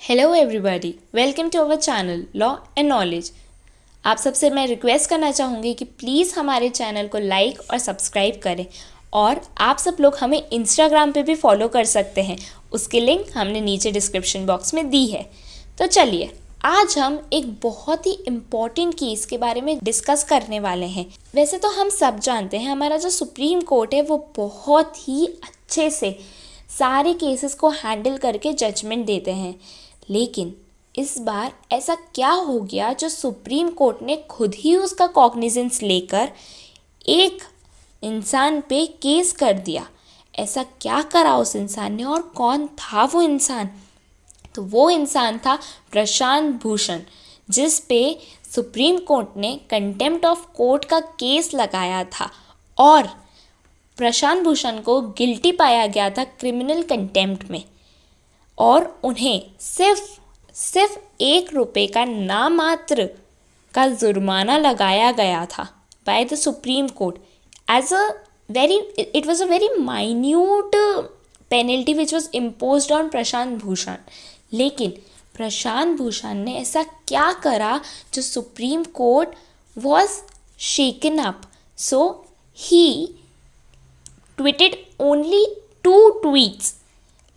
Hello everybody, welcome to our channel law and knowledge. आप सबसे मैं रिक्वेस्ट करना चाहूँगी कि प्लीज़ हमारे चैनल को लाइक और सब्सक्राइब करें और आप सब लोग हमें इंस्टाग्राम पे भी फॉलो कर सकते हैं। उसकी लिंक हमने नीचे डिस्क्रिप्शन बॉक्स में दी है। तो चलिए, आज हम एक बहुत ही इम्पॉर्टेंट केस के बारे में डिस्कस करने वाले हैं। वैसे तो हम सब जानते हैं हमारा जो सुप्रीम कोर्ट है वो बहुत ही अच्छे से सारे केसेस को हैंडल करके जजमेंट देते हैं, लेकिन इस बार ऐसा क्या हो गया जो सुप्रीम कोर्ट ने खुद ही उसका कॉग्निजेंस लेकर एक इंसान पे केस कर दिया। ऐसा क्या करा उस इंसान ने और कौन था वो इंसान? तो वो इंसान था प्रशांत भूषण, जिस पे सुप्रीम कोर्ट ने कंटेम्प्ट ऑफ कोर्ट का केस लगाया था और प्रशांत भूषण को गिल्टी पाया गया था क्रिमिनल कंटेम्प्ट में और उन्हें सिर्फ 1 रुपये का नामात्र का जुर्माना लगाया गया था by the Supreme Court as it was a very minute penalty which was imposed on Prashant Bhushan. लेकिन प्रशांत भूषण ने ऐसा क्या करा जो Supreme Court was shaken up? So he tweeted only 2 tweets,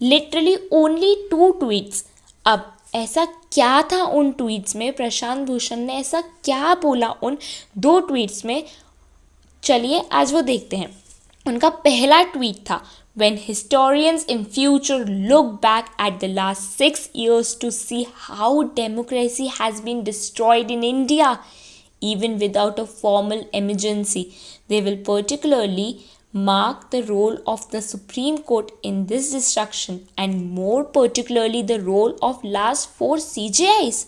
literally only 2 tweets। अब ऐसा क्या था उन ट्वीट्स में? प्रशांत भूषण ने ऐसा क्या बोला उन 2 ट्वीट्स में? चलिए आज वो देखते हैं। उनका पहला ट्वीट था, when historians in future look back at the last 6 years to see how democracy has been destroyed in India, even without a formal emergency, they will particularly mark the role of the Supreme Court in this destruction and more particularly the role of last 4 CJIs.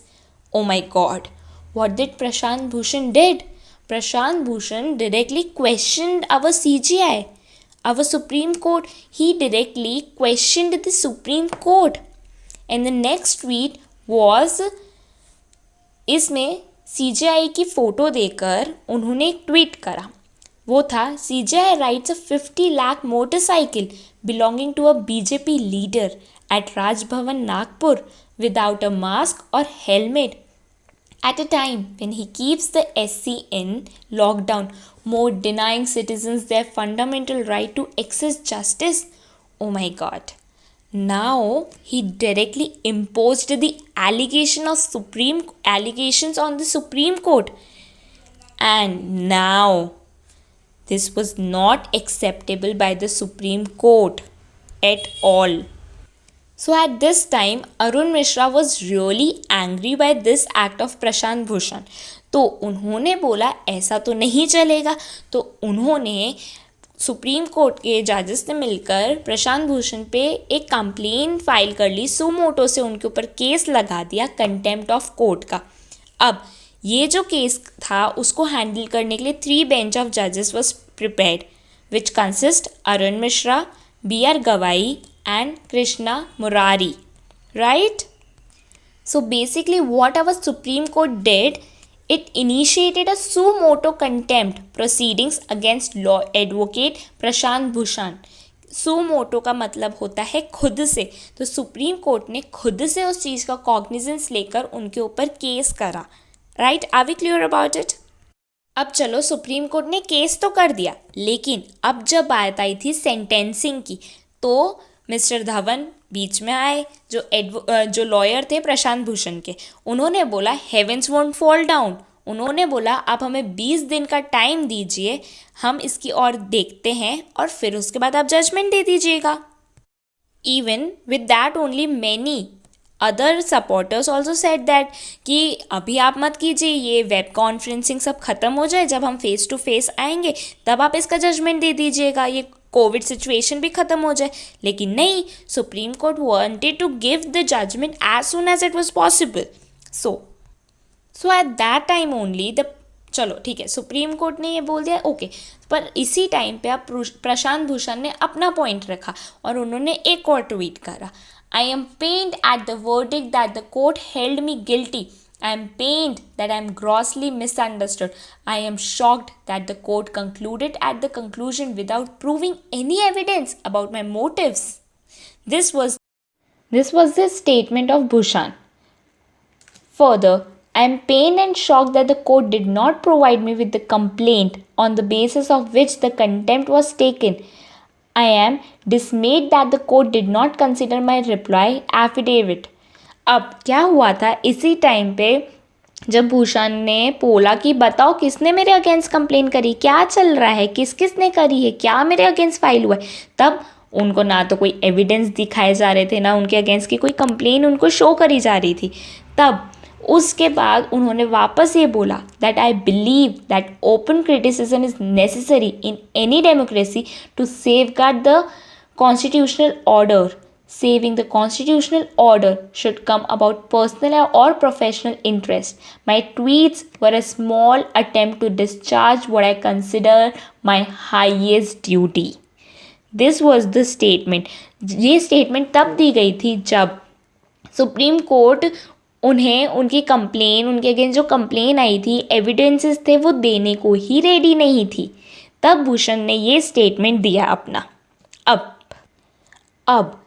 Oh my god, what did Prashant Bhushan did? Prashant Bhushan directly questioned our CJI, our Supreme Court. He directly questioned the Supreme Court. And the next tweet was, इसमें CJI की photo देकर उन्होंने एक tweet करा। वो था, CJI rides a 50 lakh motorcycle belonging to a BJP leader at Raj Bhavan Nagpur without a mask or helmet at a time when he keeps the SC in lockdown, more denying citizens their fundamental right to access justice. Oh my god. Now he directly imposed the allegations on the Supreme Court. And now this was not acceptable by the Supreme Court at all. So at this time, Arun Mishra was really angry by this act of Prashant Bhushan. तो उन्होंने बोला ऐसा तो नहीं चलेगा। तो उन्होंने supreme court के जजेस ने मिलकर प्रशांत भूषण पे एक कंप्लेन फाइल कर ली, सुमोटो से उनके ऊपर केस लगा दिया कंटेम्प्ट ऑफ कोर्ट का। अब ये जो केस था उसको हैंडल करने के लिए 3 bench of judges was prepared, which consist Arun Mishra, B.R. Gawai and Krishna Murari, right? So basically what our Supreme Court did, it initiated a suo motu contempt proceedings against law advocate Prashant Bhushan. suo motu का मतलब होता है खुद से। तो supreme court ने खुद से उस चीज़ का कॉग्निजेंस लेकर उनके ऊपर केस करा। Right, are we clear about it? अब चलो, सुप्रीम कोर्ट ने केस तो कर दिया, लेकिन अब जब बात आई थी सेंटेंसिंग की तो मिस्टर धवन बीच में आए, जो लॉयर थे प्रशांत भूषण के। उन्होंने बोला हेवेंस वोंट फॉल डाउन। उन्होंने बोला आप हमें 20 दिन का टाइम दीजिए, हम इसकी और देखते हैं और फिर उसके बाद आप जजमेंट दे दीजिएगा। Even with that only many other supporters also said that कि अभी आप मत कीजिए, ये वेब कॉन्फ्रेंसिंग सब खत्म हो जाए, जब हम फेस टू फेस आएंगे तब आप इसका जजमेंट दे दीजिएगा, ये कोविड सिचुएशन भी ख़त्म हो जाए। लेकिन नहीं, supreme court wanted to give the judgment as soon as it was possible. So at that time only चलो ठीक है, सुप्रीम कोर्ट ने ये बोल दिया ओके, पर इसी टाइम पे अब प्रशांत भूषण ने अपना पॉइंट रखा और उन्होंने एक और ट्वीट करा, I am pained at the verdict that the court held me guilty. I am pained that I am grossly misunderstood. I am shocked that the court concluded at the conclusion without proving any evidence about my motives. This was this was the statement of Bhushan. Further, I am pained and shocked that the court did not provide me with the complaint on the basis of which the contempt was taken. I am dismayed that the court did not consider my reply affidavit. अब क्या हुआ था इसी time पे जब भूषण ने बोला कि बताओ किसने मेरे अगेंस्ट कंप्लेन करी, क्या चल रहा है, किस किस ने करी है, क्या मेरे अगेंस्ट फाइल हुआ है, तब उनको ना तो कोई एविडेंस दिखाए जा रहे थे, ना उनके अगेंस्ट की कोई कंप्लेन उनको शो करी जा रही थी. तब उसके बाद उन्होंने वापस ये बोला that I believe that open criticism is necessary in any democracy to safeguard the constitutional order. Saving the constitutional order should come about personal or professional interest. My tweets were a small attempt to discharge what I consider my highest duty. This was the statement. ये statement तब दी गई थी जब supreme court उन्हें उनकी complain, उनके against जो complain आई थी, एविडेंसेस थे, वो देने को ही रेडी नहीं थी. तब भूषण ने ये स्टेटमेंट दिया अपना. अब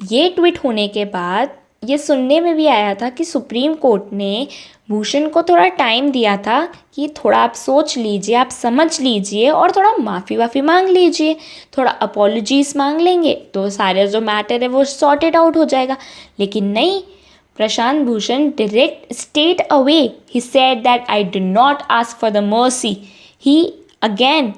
ये ट्वीट होने के बाद ये सुनने में भी आया था कि सुप्रीम कोर्ट ने भूषण को थोड़ा टाइम दिया था कि थोड़ा आप सोच लीजिए, आप समझ लीजिए और थोड़ा माफ़ी वाफ़ी मांग लीजिए, थोड़ा अपॉलॉजीज मांग लेंगे तो सारे जो मैटर है वो सॉर्टेड आउट हो जाएगा. लेकिन नहीं, Prashant Bhushan direct straight away he said that I did not ask for the mercy. He again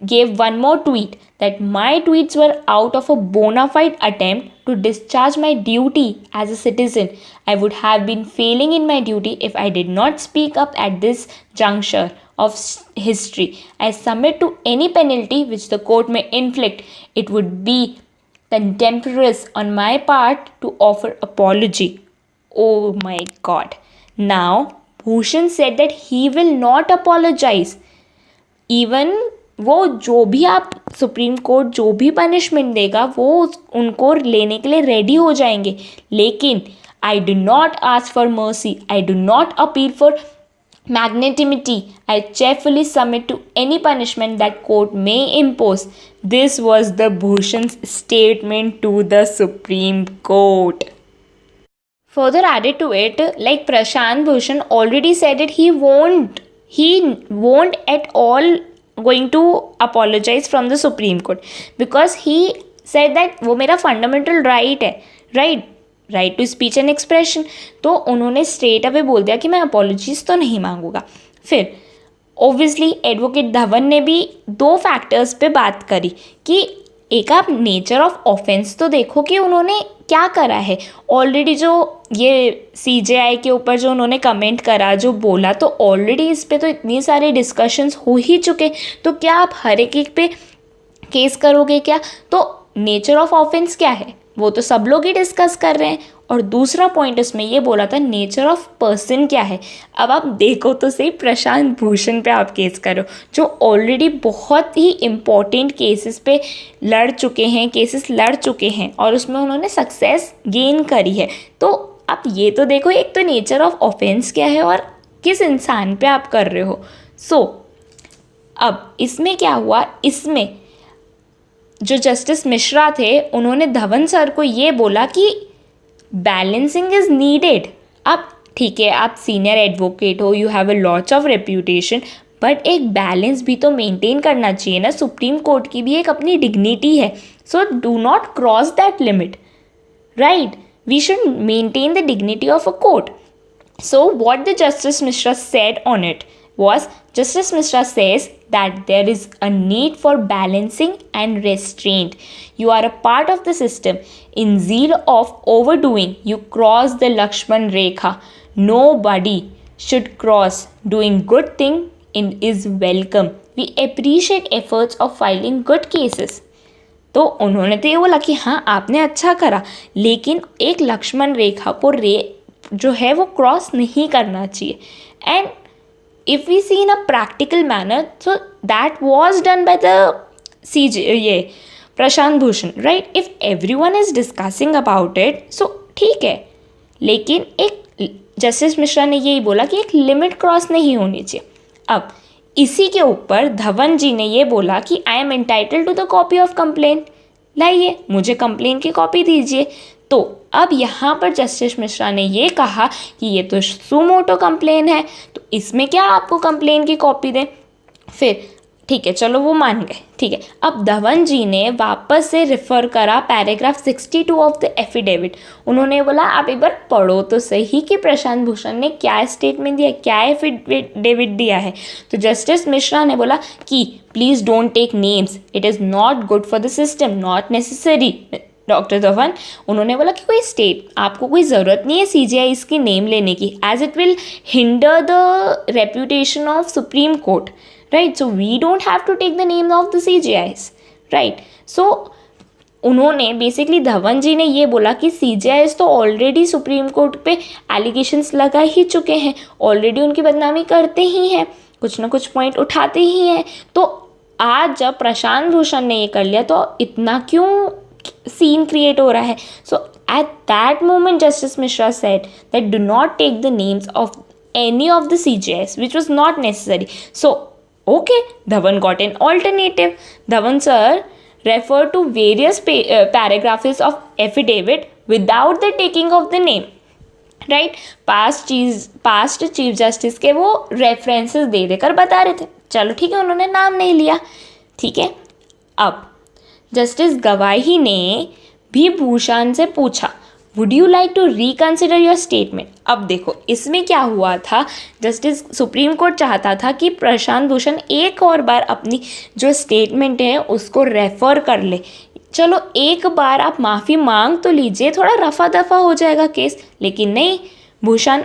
gave one more tweet that my tweets were out of a bona fide attempt to discharge my duty as a citizen. I would have been failing in my duty if I did not speak up at this juncture of history. I submit to any penalty which the court may inflict. It would be contemptuous on my part to offer apology. Oh my God. Now, Bhushan said that he will not apologize. Even वो जो भी आप supreme court जो भी punishment देगा वो उनको लेने के लिए रेडी हो जाएंगे. लेकिन I do not ask for mercy, I do not appeal for magnanimity. I cheerfully submit to any punishment that court may impose. This was the Bhushan's statement to the Supreme Court. Further added to it, like Prashant Bhushan already said it, he won't at all going to apologize from the Supreme Court because he said that वो मेरा fundamental right है, right to speech and expression. तो उन्होंने straight away बोल दिया कि मैं apologies तो नहीं मांगूंगा. फिर ऑब्वियसली एडवोकेट धवन ने भी दो फैक्टर्स पे बात करी कि एक आप नेचर ऑफ ऑफेंस तो देखो कि उन्होंने क्या करा है. ऑलरेडी जो ये CJI के ऊपर जो उन्होंने कमेंट करा, जो बोला, तो ऑलरेडी इस पे तो इतनी सारे डिस्कशंस हो ही चुके. तो क्या आप हर एक पे केस करोगे क्या? तो नेचर ऑफ ऑफेंस क्या है वो तो सब लोग ही डिस्कस कर रहे हैं. और दूसरा पॉइंट इसमें ये बोला था नेचर ऑफ पर्सन क्या है. अब आप देखो तो सही, प्रशांत भूषण पे आप केस करो जो ऑलरेडी बहुत ही इम्पॉर्टेंट केसेस पे केसेस लड़ चुके हैं और उसमें उन्होंने सक्सेस गेन करी है. तो आप ये तो देखो, एक तो नेचर ऑफ ऑफेंस क्या है और किस इंसान पे आप कर रहे हो. अब इसमें क्या हुआ, इसमें जो जस्टिस मिश्रा थे उन्होंने धवन सर को ये बोला कि बैलेंसिंग इज़ नीडेड. अब ठीक है, आप सीनियर एडवोकेट हो, you have a lots of reputation, but एक बैलेंस भी तो मेंटेन करना चाहिए ना. सुप्रीम कोर्ट की भी एक अपनी डिग्निटी है. So do not cross that limit, right. We should maintain the dignity of a court. So what the Justice Mishra said on it was, Justice Mishra says that there is a need for balancing and restraint. You are a part of the system. In zeal of overdoing, you cross the Lakshman Rekha. Nobody should cross. Doing good thing is welcome. We appreciate efforts of filing good cases. तो उन्होंने तो ये बोला कि हाँ आपने अच्छा करा, लेकिन एक लक्ष्मण रेखा को जो है वो क्रॉस नहीं करना चाहिए. And if we see in a practical manner, so that was done by the Prashant Bhushan, right. If everyone is discussing about it, so ठीक है, लेकिन एक जस्टिस मिश्रा ने यही बोला कि एक लिमिट क्रॉस नहीं होनी चाहिए. अब इसी के ऊपर धवन जी ने ये बोला कि I am entitled to the copy of complaint. लाइए, मुझे कंप्लेंट की कॉपी दीजिए. तो अब यहाँ पर जस्टिस मिश्रा ने ये कहा कि ये तो सुमोटो कंप्लेन है, तो इसमें क्या आपको कंप्लेन की कॉपी दें। फिर ठीक है, चलो वो मान गए, ठीक है। अब धवन जी ने वापस से रेफर करा पैराग्राफ 62 ऑफ द एफिडेविट। उन्होंने बोला आप एक बार पढ़ो तो सही कि प्रशांत भूषण ने क्या स्टेटमेंट दिया, क्या एफिडेविट दिया है। तो जस्टिस मिश्रा ने बोला कि please don't take names, it is not good for the system, not necessary. Doctor Dhawan, उन्होंने बोला कि आपको कोई ज़रूरत नहीं है CGI की नेम लेने की, as it will hinder the reputation of Supreme Court, right. So we don't have to take the name of the CGIs, right. So उन्होंने बेसिकली धवन जी ने ये बोला कि CGIs तो ऑलरेडी सुप्रीम कोर्ट पे एलिगेशंस लगा ही चुके हैं, ऑलरेडी उनकी बदनामी करते ही हैं, कुछ ना कुछ पॉइंट उठाते ही हैं। तो आज जब प्रशांत भूषण ने ये कर लिया तो इतना क्यों सीन क्रिएट हो रहा है। So at that moment Justice Mishra said that do not take the names of any of the CGIs, which was not necessary. So, okay, Dhawan got an alternative. Dhawan sir referred to various paragraphs of affidavit without the taking of the name. Right, past chief justice के वो references दे देकर बता रहे थे। चलो ठीक है, उन्होंने नाम नहीं लिया, ठीक है। अब जस्टिस गवाही ने भी भूषण से पूछा would you like to reconsider your statement. अब देखो इसमें क्या हुआ था, जस्टिस सुप्रीम कोर्ट चाहता था कि प्रशांत भूषण एक और बार अपनी जो स्टेटमेंट है उसको रेफर कर ले। चलो एक बार आप माफ़ी मांग तो लीजिए, थोड़ा रफा दफा हो जाएगा केस, लेकिन नहीं, Bhushan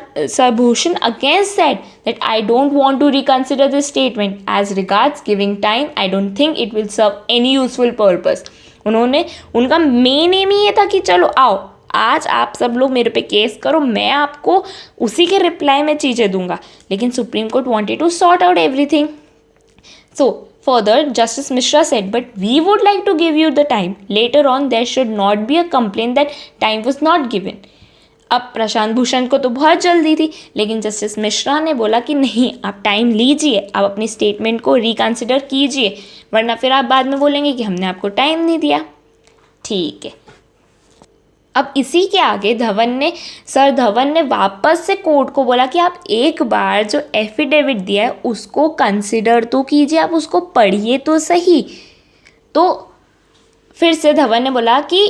against said that I don't want to reconsider this statement as regards giving time, I don't think it will serve any useful purpose. उनका मेन एम ही ये था कि चलो आओ आज आप सब लोग मेरे पे केस करो, मैं आपको उसी के रिप्लाई में चीज़ें दूंगा, लेकिन supreme court wanted to sort out everything. So further justice mishra said but we would like to give you the time, later on there should not be a complaint that time was not given। अब प्रशांत भूषण को तो बहुत जल्दी थी, लेकिन justice Mishra ने बोला कि नहीं, आप टाइम लीजिए, आप अपनी स्टेटमेंट को रिकन्सिडर कीजिए, वरना फिर आप बाद में बोलेंगे कि हमने आपको टाइम नहीं दिया, ठीक है। अब इसी के आगे धवन ने वापस से कोर्ट को बोला कि आप एक बार जो एफिडेविट दिया है उसको कंसिडर तो कीजिए, आप उसको पढ़िए तो सही। तो फिर से धवन ने बोला कि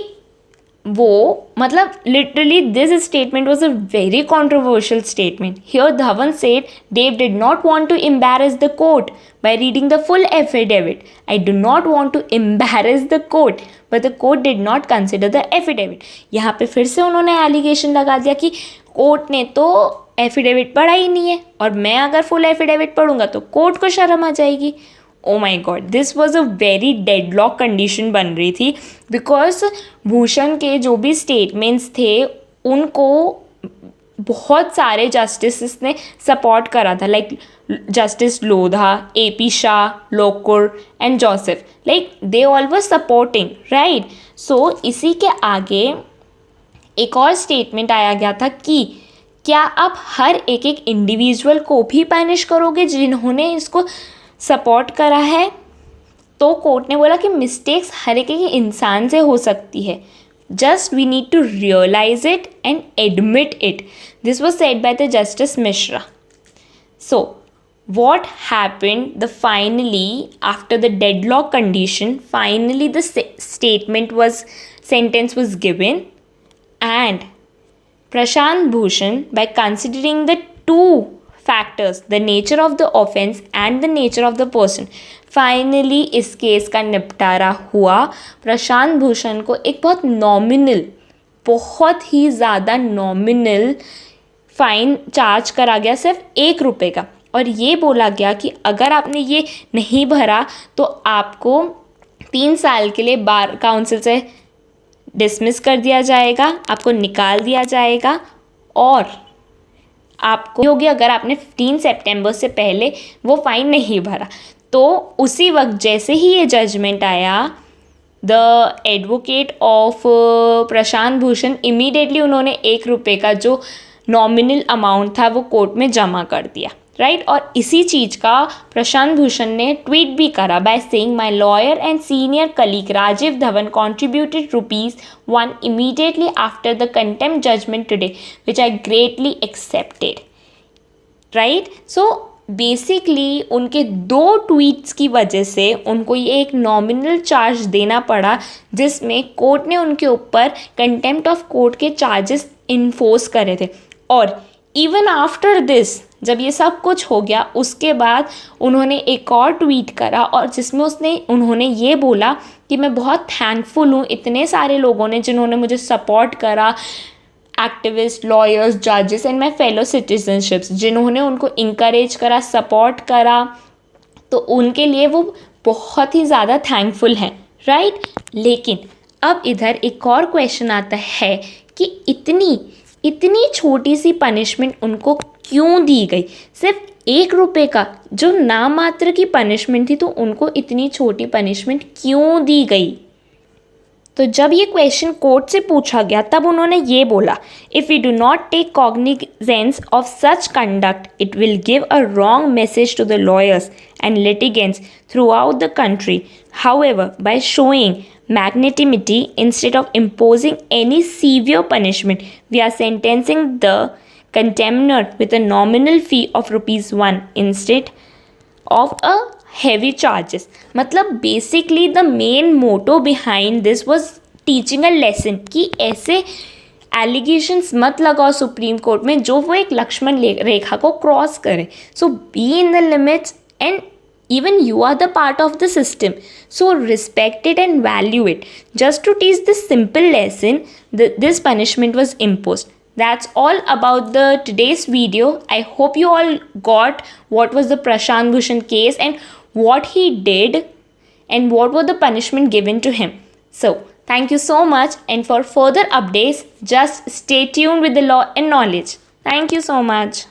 वो मतलब literally this statement was a very controversial statement. Here Dhawan said they did not want to embarrass the court by reading the full affidavit. I do not want to embarrass the court, but the court did not consider the affidavit. यहाँ पे फिर से उन्होंने allegation लगा दिया कि court ने तो एफिडेविट पढ़ा ही नहीं है, और मैं अगर फुल एफिडेविट पढ़ूंगा तो कोर्ट को शर्म आ जाएगी। Oh my God, this was a very deadlock condition बन रही थी, बिकॉज भूषण के जो भी स्टेटमेंट्स थे उनको बहुत सारे जस्टिस ने सपोर्ट करा था, like Justice Lodha, AP Shah, Lokur and Joseph, like they all were supporting, right. So इसी के आगे एक और स्टेटमेंट आया गया था कि क्या आप हर एक इंडिविजुअल को भी पनिश करोगे जिन्होंने इसको सपोर्ट करा है। तो कोर्ट ने बोला कि मिस्टेक्स हर एक इंसान से हो सकती है, just we need to realize it and admit it. This was said by the Justice Mishra. So what happened, finally after the deadlock condition, finally the sentence was given, and Prashant Bhushan, by considering the two factors, the nature of the offense and the nature of the person, finally इस case का निपटारा हुआ। प्रशांत भूषण को एक बहुत ही ज़्यादा nominal fine charge करा गया, सिर्फ ₹1 का, और ये बोला गया कि अगर आपने ये नहीं भरा तो आपको 3 साल के लिए बार काउंसिल से डिसमिस कर दिया जाएगा, आपको निकाल दिया जाएगा, और आपको होगी अगर आपने 15 सितंबर से पहले वो फ़ाइन नहीं भरा। तो उसी वक्त जैसे ही ये जजमेंट आया, the advocate of Prashant Bhushan immediately उन्होंने ₹1 का जो नॉमिनल अमाउंट था वो कोर्ट में जमा कर दिया। राइट। और इसी चीज़ का प्रशांत भूषण ने ट्वीट भी करा by saying my lawyer and senior colleague Rajiv Dhawan contributed ₹1 immediately after the contempt judgment today, which I greatly accepted. Right. So basically उनके 2 ट्वीट्स की वजह से उनको ये एक नॉमिनल चार्ज देना पड़ा, जिसमें कोर्ट ने उनके ऊपर कंटेम्प्ट ऑफ कोर्ट के चार्जेस इन्फोर्स करे थे। और इवन आफ्टर दिस, जब ये सब कुछ हो गया, उसके बाद उन्होंने एक और ट्वीट करा और जिसमें उन्होंने ये बोला कि मैं बहुत थैंकफुल हूँ इतने सारे लोगों ने जिन्होंने मुझे सपोर्ट करा, एक्टिविस्ट, लॉयर्स, जजेस एंड माई फेलो सिटीजनशिप्स, जिन्होंने उनको इंकरेज करा, सपोर्ट करा, तो उनके लिए वो बहुत ही ज़्यादा थैंकफुल हैं, राइट। लेकिन अब इधर एक और क्वेश्चन आता है कि इतनी छोटी सी पनिशमेंट उनको क्यों दी गई? सिर्फ ₹1 का जो नाम मात्र की पनिशमेंट थी, तो उनको इतनी छोटी पनिशमेंट क्यों दी गई? तो जब ये क्वेश्चन कोर्ट से पूछा गया तब उन्होंने ये बोला, if we do not take cognizance of such conduct it will give a wrong message to the lawyers and litigants throughout the country. However, by showing magnanimity instead of imposing any severe punishment, we are sentencing the contemner with a nominal fee of ₹1 instead of a heavy charges. मतलब basically the main motto behind this was teaching a lesson कि ऐसे allegations मत लगाओ supreme court में जो वो एक लक्ष्मण रेखा को क्रॉस करे। So be in the limits and even you are the part of the system, so respect it and value it. Just to teach this simple lesson, this punishment was imposed. That's all about the today's video. I hope you all got what was the Prashant Bhushan case and what he did and what were the punishment given to him. So thank you so much, and for further updates just stay tuned with the Law and Knowledge. Thank you so much.